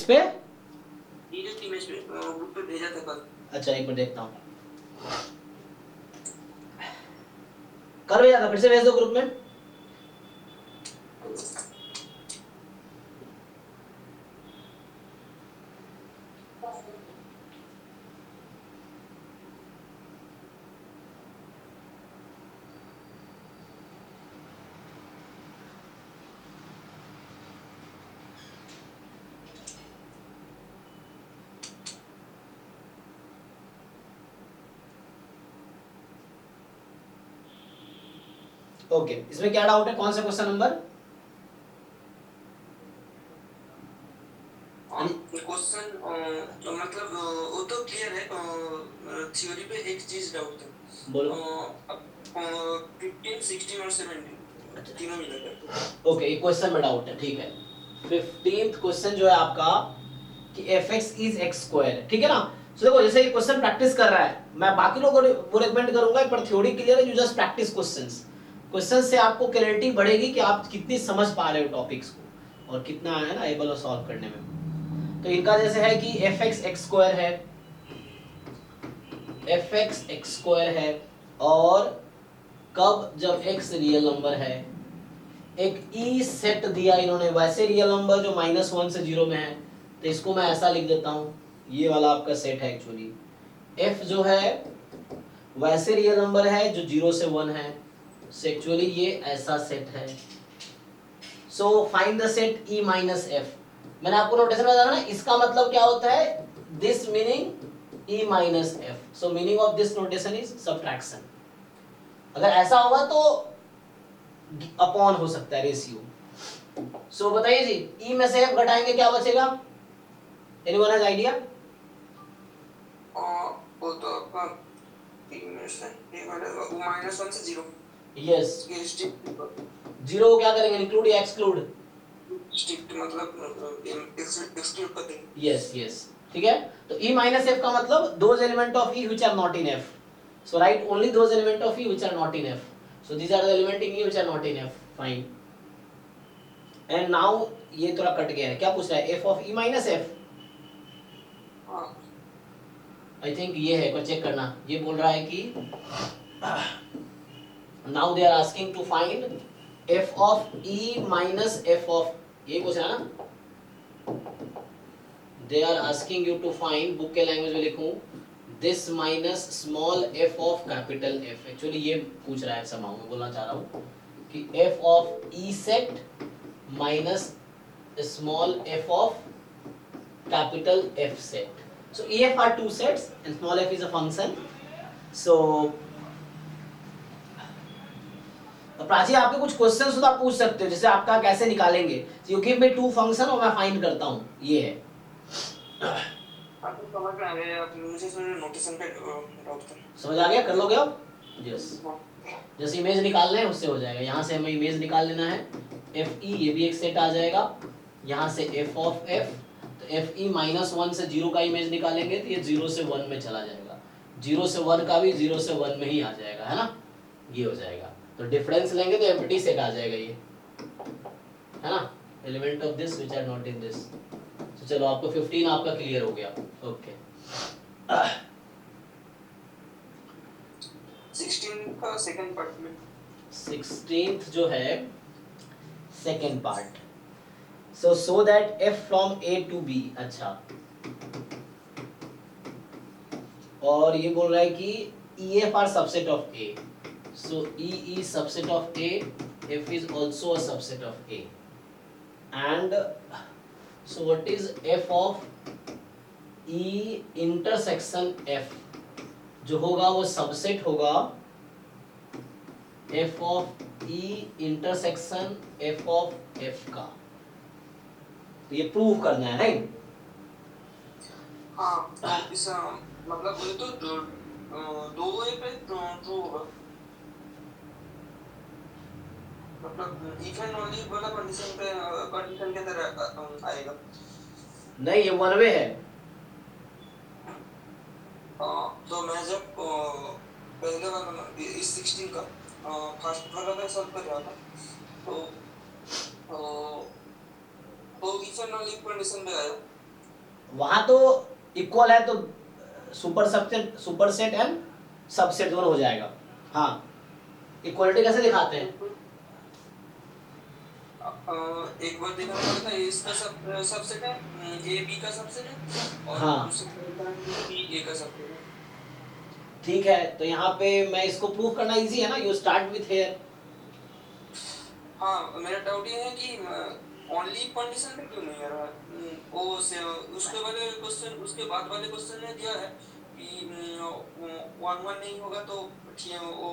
पे direct image पे group पे भेजा था कल। अच्छा एक मिनट देखता हूँ, कल भेजा था, फिर से भेज दो ग्रुप में। ओके इसमें क्या डाउट है, कौन सा क्वेश्चन नंबर? क्वेश्चन मतलब वो तो क्लियर है, थ्योरी पे एक चीज डाउट था। बोलो। 15, 16 और 17 तीनों मिलाकर। ओके एक क्वेश्चन में डाउट है, ठीक है। 15th क्वेश्चन जो है आपका कि fx इज x स्क्वायर, ठीक है ना। सो देखो जैसे ये क्वेश्चन प्रैक्टिस कर रहा है, मैं बाकी लोगों को रिकमेंड करूंगा, पर थ्योरी क्लियर है, you just practice questions. Question से आपको क्लैरिटी बढ़ेगी कि आप कितनी समझ पा रहे हो टॉपिक्स को और कितना है ना एबल हो सॉल्व करने में। तो इनका जैसे है कि fx x स्क्वायर है, fx x स्क्वायर है, और कब जब x रियल नंबर है, एक ई सेट दिया इन्होंने, वैसे रियल नंबर जो -1 से 0 में है, तो इसको मैं ऐसा लिख देता हूं, ये वाला आपका सेट है एक्चुअली। f जो है वैसे रियल नंबर है जो 0 से 1 है, सो एक्चुअली ये ऐसा सेट है। So find the set e minus f। मैंने आपको नोटेशन बताया ना, इसका मतलब क्या होता है, this meaning e minus f। So meaning of this notation is subtraction. अगर ऐसा होगा तो अपॉन हो सकता है, रेशियो। सो बताइए जी, e में से f घटाएंगे क्या बचेगा, एनीवन हैज आइडिया? वो तो आपका तीन में से एक वो -1 से 0। यस, ये स्ट्रिक्ट 0 क्या करेंगे, इंक्लूड या एक्सक्लूड? मतलब एक्सक्लूड कर देंगे। यस यस, ठीक है। तो e माइनस f का मतलब those element of e which are not in f। So write only those element of e which are not in f। So these are the element in e which are not in f। Fine. And now ये थोड़ा cut गया है, क्या पूछ रहा है, f of e minus f। I think ये है, को चेक करना। ये बोल रहा है कि now they are asking to find f of e minus f of, ये पूछ रहा है ना, they are asking you to find, book के लैंग्वेज में लिखूं, this minus small f of capital F। Actually ये पूछ रहा है, समाउ में बोलना चाह रहा हूँ कि f of e set minus small f of capital F set। So EF are two sets and small f is a function। So Prachi आपके कुछ क्वेश्चंस तो आप पूछ सकते हो, जैसे आपका कैसे निकालेंगे, you give me two function और मैं फाइंड करता हूँ, ये है। आपको समझ में आ गया, आप मुझे थोड़ा नोटेशन पे डाउट था। समझ आ गया, कर लोगे आप? यस। जैसे इमेज निकालना है उससे हो जाएगा, यहाँ से हमें इमेज निकाल लेना है, एफ ई, ये भी एक सेट आ जाएगा, यहाँ से एफ ऑफ एफ, तो एफ ई -1 से 0 का इमेज निकालेंगे तो ये 0 से 1 में चला जाएगा, 0 से 1 का भी 0 से 1 में ही आ जाएगा, है ना, ये हो जाएगा। तो डिफरेंस लेंगे तो एम्प्टी सेट आ जाएगा ये, है ना, element of this which are not in this. तो चलो आपको 15 आपका क्लियर हो गया। ओके 16 का सेकंड पार्ट में 16th जो है second part, so that f from a to b। अच्छा, और ये बोल रहा है कि EF are subset of A, so E is subset of A, F is also a subset of A, and so what is F of E intersection F, जो होगा वो सबसेट होगा F of E intersection F of F का। तो ये prove करना है, नहीं? हाँ, तो इस मतलब ये तो दो वे पे ट्रू होगा, मतलब इफ एंड ओनली वाला कंडीशन पे कंडीशन के अंदर आएगा। नहीं, ये वन वे है। तो मैं जब पहले वाला इस 16 का फर्स्ट वाला का सॉल्व कर रहा था, तो इफ एंड ओनली कंडीशन पे आया, वहां तो इक्वल है तो सुपरसेट एंड सबसेट दोनों हो जाएगा। हाँ, इक्वलिटी कैसे दिखाते हैं? एक बार देखना पड़ता है, इसका सबसेट है, ए बी का सबसेट है, और हाँ दूसरा बी ए का सबसेट है। ठीक है, तो यहाँ पे मैं इसको प्रूव करना इजी है ना, यू स्टार्ट विथ हेयर। हाँ, मेरा डाउट ये है कि ओनली कंडीशन पे क्यों नहीं आ रहा। उसके वाले क्वेश्चन, उसके बाद वाले क्वेश्चन ने दिया है कि 1 1 नहीं होगा तो ठीक है, वो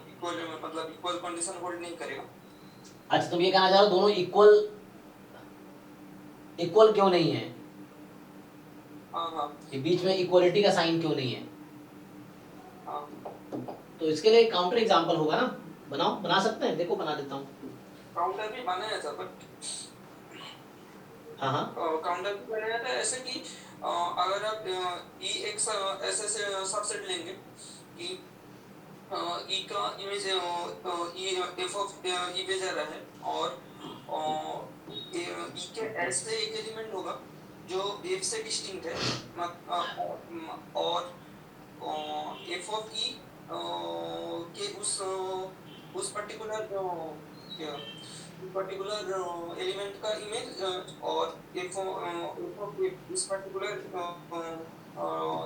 इक्वल, मतलब इक्वल कंडीशन होल्ड नहीं करेगा। अच्छा, तुम ये कहना चाह रहे हो दोनों इक्वल इक्वल क्यों नहीं है? हाँ हाँ ये बीच में इक्वलिटी का साइन क्यों नहीं है? हाँ, तो इसके लिए काउंटर एग्जांपल होगा ना, बनाओ, बना सकते हैं, देखो बना देता हूँ। काउंटर भी बनाया था, बट हाँ हाँ काउंटर भी बनाया था ऐसे कि अगर आप ई एक ऐसे सबसेट लेंगे कि ई का इमेज ई एफ ऑफ ई भेजा रहा है, और ई के ऐसे एक एलिमेंट होगा जो एफ से डिस्टिंक्ट है, और एफ ऑफ ई के उस पर्टिकुलर एलिमेंट का इमेज, और एफ ऑफ इस पर्टिकुलर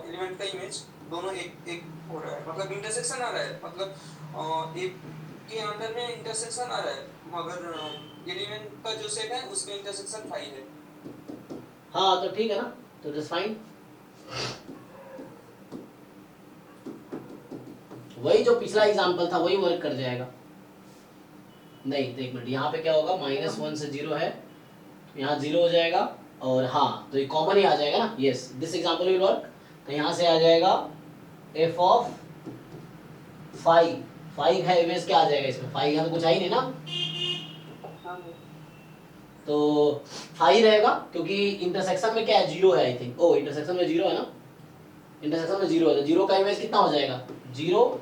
एलिमेंट का इमेज, दोनों एक एक हो रहा है, मतलब इंटरसेक्शन आ रहा है, मतलब एक के अंदर में इंटरसेक्शन आ रहा है, मगर एलिमेंट का जो सेट है उसमें इंटरसेक्शन 5 है। हाँ, तो ठीक है ना, तो दैट्स फाइन। वही जो पिछला एग्जांपल था वही वर्क कर जाएगा। नहीं तो एक मिनट, यहाँ पे क्या होगा, -1 से 0 है, यहाँ 0 हो जाएगा, और हाँ तो ये कॉमन ही आ जाएगा ना, yes this example will work. तो यहाँ से आ जाएगा f ऑफ 5, 5 है इमेज, क्या आ जाएगा इसमें, 5 यहाँ तो कुछ आ ही नहीं ना, तो 5 रहेगा, क्योंकि इंटरसेक्शन में क्या है, 0 है आई थिंक, ओ इंटरसेक्शन में 0 है ना, इंटरसेक्शन में 0 है, तो 0 का इमेज कितना हो जाएगा, 0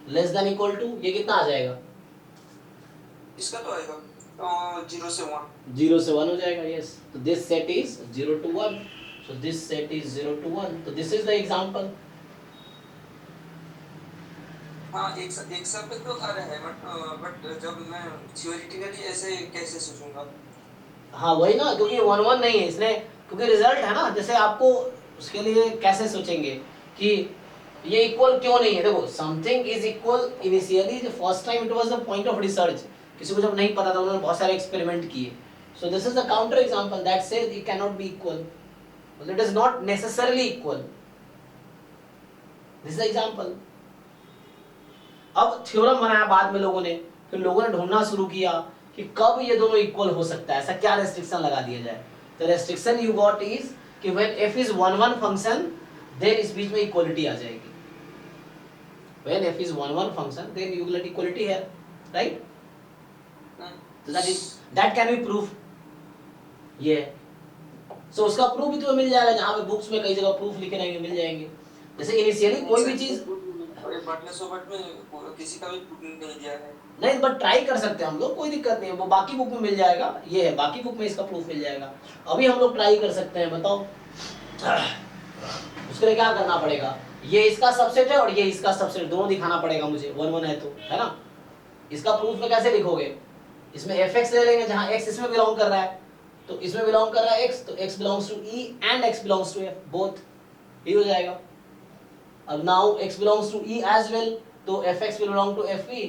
लेस देन इक्वल टू, ये कितना आ जाएगा, इसका तो आएगा 0 से 1, 0 से 1 हो जाएगा, यस। तो this set is 0 to 1, so this set is 0 to 1, तो this is the example। हाँ, एक सब पे तो आ रहा है, बट जब मैं थ्योरेटिकली ऐसे कैसे सोचूंगा। हाँ वही ना, क्योंकि 1 1 नहीं है इसने, क्योंकि रिजल्ट है ना, जैसे आपको उसके लिए कैसे सोचेंगे कि ये इक्वल क्यों नहीं है। देखो something is equal initially, the first time it was the point of research, किसी को जब नहीं पता था उन्होंने बहुत सारे एक्सपेरिमेंट किए, so this is the counter example that says it can not be equal, it is not necessarily equal, this is the example. अब थ्योरम बनाया बाद में लोगों ने, फिर लोगों ने ढूंढना शुरू किया कि कब ये दोनों इक्वल हो सकता है, ऐसा क्या रेस्ट्रिक्शन लगा दिया जाए। तो रेस्ट्रिक्शन यू गॉट इज कि when f is 1 1 function then इस बीच में इक्वलिटी आ जाएगी, when f is 1 1 function then you get equality here, right. तो दैट कैन बी प्रूफ, ये सो उसका प्रूफ भी तुम्हें मिल जाएगा, जहां पे बुक्स में कई जगह प्रूफ लिखे रहेंगे मिल जाएंगे। जैसे इनिशियली कोई भी चीज में किसी का भी प्रूफ नहीं दिया है, नहीं, बट ट्राई कर सकते हैं हम लोग, कोई दिक्कत नहीं है, वो बाकी बुक में मिल जाएगा, ये है बाकी बुक में इसका प्रूफ मिल जाएगा। अभी हम लोग ट्राई कर सकते हैं, बताओ उसके लिए क्या करना पड़ेगा, ये इसका सबसेट है और ये इसका सबसेट, दोनों दिखाना पड़ेगा मुझे, 1 1 है तो, है ना। इसका प्रूफ में कैसे लिखोगे, इसमें fx ले लेंगे, जहां x इसमें बिलोंग कर रहा है, तो इसमें बिलोंग कर रहा है x, तो x belongs to e and x belongs to f, both ही हो जाएगा। अब now x belongs to e as well, तो fx will belong to fe,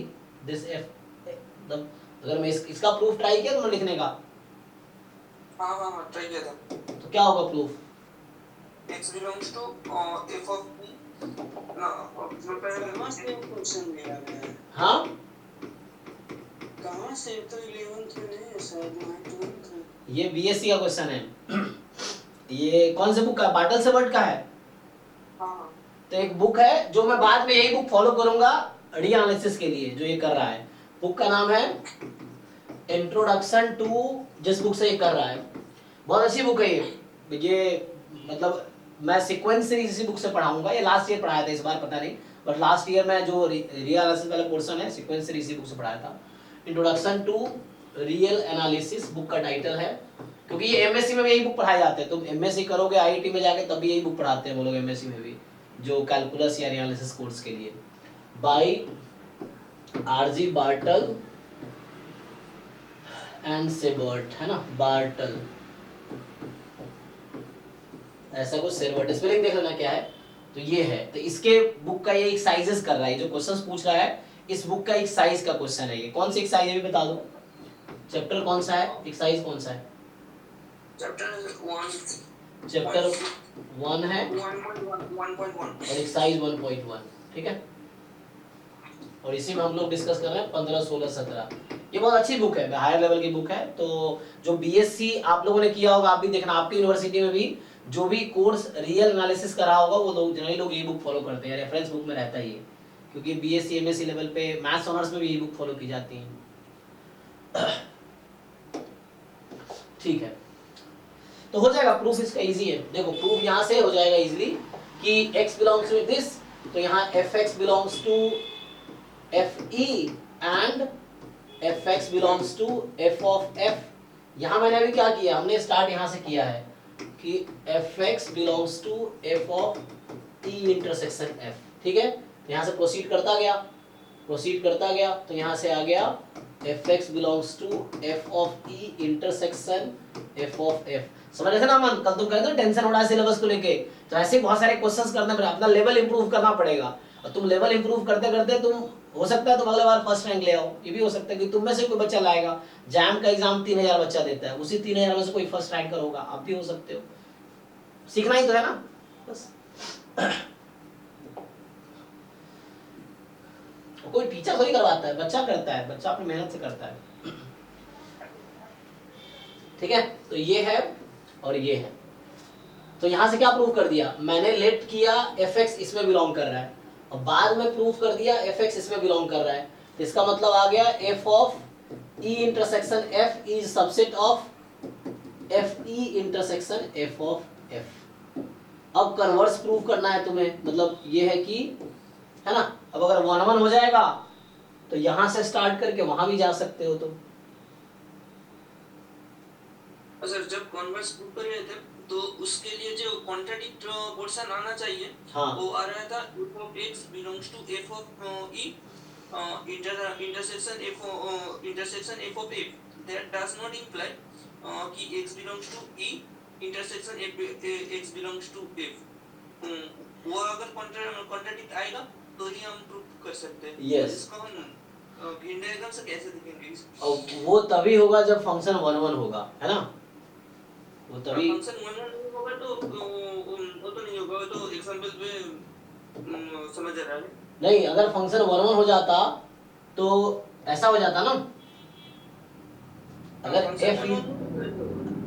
this f, अगर मैं इसका प्रूफ ट्राई किया तुमने लिखने का, हाँ हाँ हाँ ट्राई किया था, तो क्या होगा proof, x belongs to f of p ना, जो पहले से क्वेश्चन दिया गया है, हाँ कहाँ से, तो 11th में नहीं है शायद, 9th में, ये बीएससी का क्वेश्चन है। ये कौन से बुक का, बाटल से वर्ड का है। हाँ तो एक बुक है जो मैं बाद में यही बुक फॉलो करूंगा रीएनालिसिस के लिए, जो ये कर रहा है, बुक का नाम है इंट्रोडक्शन टू, जिस बुक से ये कर रहा है, बहुत अच्छी बुक है ये मतलब मैं सीक्वेंस सीरीज इसी बुक से पढ़ाऊंगा, ये लास्ट ईयर पढ़ाया था, इस बार पता नहीं, बट लास्ट ईयर में जो रीएनालिसिस वाला पोर्शन है सीक्वेंस सीरीज इसी बुक से पढ़ाया था। Introduction to real analysis book का टाइटल है, क्योंकि ये एमएससी में भी यही बुक पढ़ाए जाते हैं। तुम एमएससी करोगे आईआईटी में जाके तब भी यही बुक पढ़ाते हैं वो लोग एमएससी में भी, जो कैलकुलस या एनालिसिस कोर्स के लिए। Bye RG Bartle and Seibert, है ना, बार्टल ऐसा कुछ, सेबर्ट स्पेलिंग देख लेना क्या है। तो ये है, तो इसके बुक का ये एक्सरसाइजेस कर रहा है, जो क्वेश्चंस पूछ रहा है इस बुक का एक्सरसाइज का क्वेश्चन है ये। कौन सी एक्सरसाइज है भी बता दो, चैप्टर कौन सा है, एक्सरसाइज कौन सा है? चैप्टर 1 है 1.1 और एक्सरसाइज 1.1, ठीक है। और इसी में हम लोग डिस्कस कर रहे हैं 15, 16, 17। ये बहुत अच्छी बुक है, हायर लेवल की बुक है। तो जो बीएससी आप लोगों ने किया होगा, आप भी देखना आपकी यूनिवर्सिटी में भी जो भी कोर्स रियल एनालिसिस करा होगा वो लोग जनरली लोग ये बुक फॉलो करते हैं, रेफरेंस बुक में रहता है ये, क्योंकि बीएससी एमएससी लेवल पे मैथ्स ऑनर्स में भी ये बुक फॉलो की जाती है। ठीक है, तो हो जाएगा प्रूफ इसका इजी है। देखो प्रूफ यहाँ से हो जाएगा इजीली कि x बिलोंग्स टू दिस, तो यहाँ fx belongs to fe and fx belongs to f of f। यहाँ मैंने अभी क्या किया, हमने स्टार्ट यहाँ से किया है कि fx belongs to f of e intersection f, ठीक है। तो यहाँ से प्रोसीड करता गया, तो यहाँ से आ गया fx belongs to f of e intersection f of f। समझ रहे थे ना मन, कल तुम कहते हो टेंशन हो रहा है सिलेबस को लेके, तो ऐसे बहुत सारे क्वेश्चंस करने पड़ेगा, अपना लेवल इंप्रूव करना पड़ेगा। और तुम लेवल इंप्रूव करते करते तुम हो सकता है तुम अगले बार फर्स्ट रैंक ले आओ, ये भी हो सकता है कि तुम में से कोई बच्चा लाएगा। जैम का एग्जाम 3000 बच्चा देता है, उसी 3000 में से कोई फर्स्ट रैंकर होगा, आप भी हो सकते हो। सीखना ही तो है ना बस। कोई टीचर थोड़ी करवाता है, बच्चा करता है, बच्चा अपनी मेहनत से करता है, ठीक है। तो ये है और ये है। तो यहां से क्या प्रूव कर दिया मैंने, लेट किया fx इसमें बिलोंग कर रहा है, और बाद में प्रूव कर दिया fx इसमें बिलोंग कर रहा है। तो इसका मतलब आ गया f of e intersection f is subset of fe intersection f of f। अब कन्वर्स प्रूव करना है तुम्हें, मतलब ये है कि, है ना। अब अगर 1 1 हो जाएगा तो यहां से स्टार्ट करके वहां भी जा सकते हो तुम। सर जब कन्वर्स प्रूव कर रहे थे तो उसके लिए जो कॉन्ट्राडिक्ट पोर्शन आना चाहिए, हाँ। वो आ रहा था f of x belongs to f of e intersection f of f। that does not imply कि x belongs to e intersection x belongs to f। वो अगर कॉन्ट्राडिक्ट आएगा तो ही हम प्रूव कर सकते हैं। Yes। इसको हम भिन्न डायग्राम से कैसे दिखेंगे? और वो तभी होगा जब फंक्शन 1 1 होगा, है ना, वो तभी। फंक्शन 1 1 होगा तो वो तो नहीं होगा, तो एग्जांपल में समझ आ रहा है। नहीं, अगर फंक्शन 1 1 हो जाता तो ऐसा हो जाता ना, अगर f इज,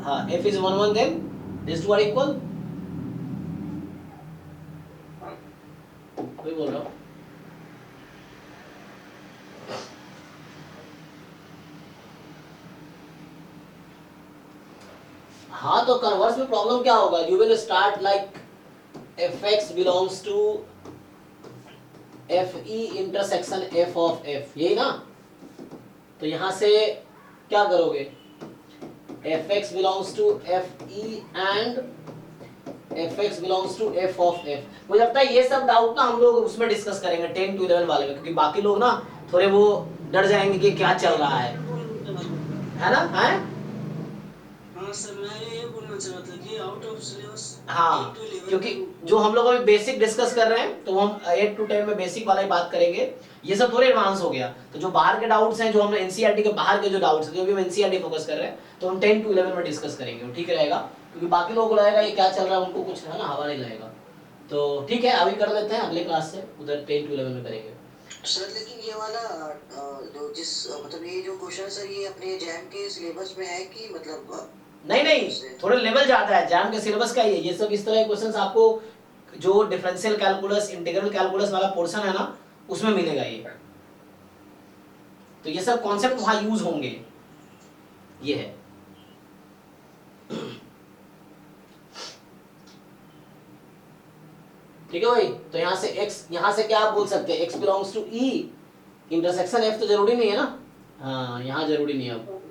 हाँ f is 1 1 then this two are equal. कोई बोल रहा हूँ, हाँ। तो कन्वर्स में प्रॉब्लम क्या होगा, you will start like fx belongs to fe intersection f of f, यही ना। तो यहां से क्या करोगे, fx belongs to fe and fx belongs to f of f। मुझे लगता है ये सब डाउट ना हम लोग उसमें डिस्कस करेंगे 10 to 11 वाले में, क्योंकि बाकी लोग ना थोड़े वो डर जाएंगे कि क्या चल रहा है ना, है। सर मैं ये बोलना चाह रहा था कि आउट ऑफ सिलेबस, हाँ, क्योंकि जो हम लोग अभी बेसिक डिस्कस कर रहे हैं तो हम 8 to 10 में बेसिक वाला ही बात करेंगे, ये सब थोड़े एडवांस हो गया। तो जो बाहर के डाउट्स हैं, जो हमने एनसीईआरटी के बाहर के जो डाउट्स हैं, जो भी हम एनसीईआरटी फोकस कर रहे हैं, तो हम 10 to 11 में डिस्कस करेंगे, वो ठीक रहेगा। क्योंकि बाकी लोगों को लगेगा ये क्या चल रहा है, उनको कुछ है ना हवा नहीं लगेगा। तो ठीक है, अभी कर लेते हैं, अगले क्लास से उधर 10 to 11 में करेंगे। सर लेकिन ये वाला जो जिस मतलब ये जो क्वेश्चन सर ये अपने जैम के सिलेबस में है कि मतलब नहीं, थोड़ा लेवल ज्यादा है, जैम के सिलेबस का ही है ये सब। इस तरह के क्वेश्चंस आपको जो डिफरेंशियल कैलकुलस, इंटीग्रल कैलकुलस वाला पोर्शन है ना, उसमें मिलेगा ये। तो ये सब कॉन्सेप्ट वहां यूज होंगे, ये है। ठीक है भाई। तो यहाँ से x, यहाँ से क्या आप बोल सकते हैं, x belongs to e intersection f, तो जरूरी नहीं है ना। हाँ, यहाँ जरूरी नहीं है अब,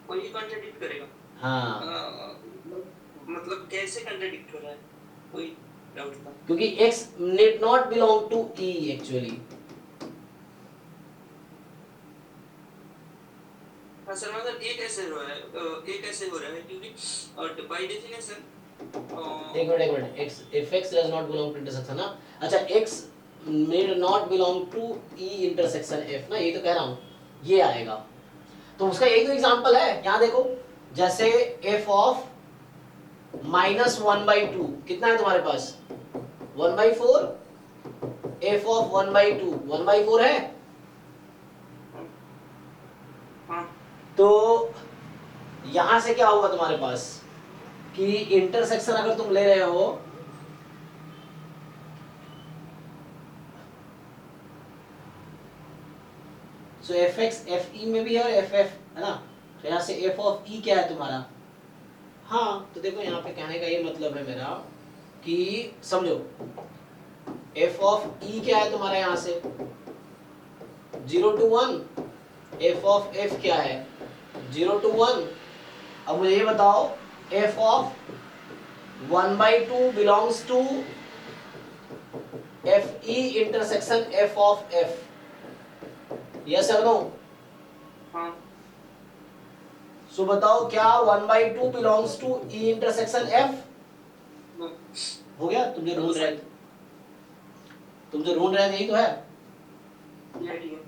कोई कॉन्ट्राडिक्ट करेगा। हाँ, मतलब कैसे कंट्राडिक्ट हो रहा है, कोई डाउट था। क्योंकि x need not belong to E actually। हाँ सर, मतलब ये कैसे हो रहा है, ये कैसे हो रहा है, क्योंकि बाय डेफिनेशन एक minute, if x does not belong to intersection ना, अच्छा x need not belong to E intersection F ना, ये तो कह रहा हूँ, ये आएगा। तो उसका यही तो एग्जांपल है, यहाँ देखो, जैसे f ऑफ -1/2 कितना है तुम्हारे पास, 1/4, f ऑफ 1/2 1/4 है। हाँ तो यहां से क्या होगा तुम्हारे पास कि इंटरसेक्शन अगर तुम ले रहे हो, सो एफ एक्स एफ ई में भी है और एफ एफ है ना, तो यहाँ से एफ ऑफ ई क्या है तुम्हारा। हाँ, तो देखो यहाँ पे कहने का ये मतलब है मेरा कि समझो, एफ ऑफ ई क्या है तुम्हारा, यहाँ से 0 to 1, एफ ऑफ एफ क्या है 0 to 1। अब मुझे ये बताओ, F of 1/2 belongs to F E intersection F of F, yes और नो। हाँ सो बताओ क्या 1/2 belongs to E intersection F, हो गया। तुम जो ढूंढ रहे थे यही तो है। ये ठीक है,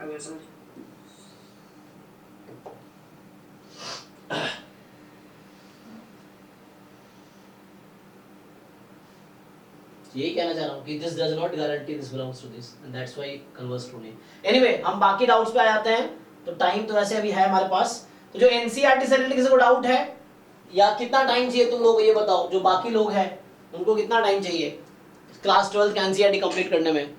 अगर समझ। यही कहना चाह रहा हूँ कि this does not guarantee this belongs to this and that's why converse too नहीं। एनीवे, हम बाकी डाउट्स पे आ जाते हैं, तो टाइम तो वैसे अभी है हमारे पास। तो जो एनसीईआरटी से रिलेटेड किसी को डाउट है, या कितना टाइम चाहिए तुम लोग ये बताओ, जो बाकी लोग हैं उनको कितना टाइम चाहिए क्लास 12 का एनसीईआरटी कंप्लीट करने में।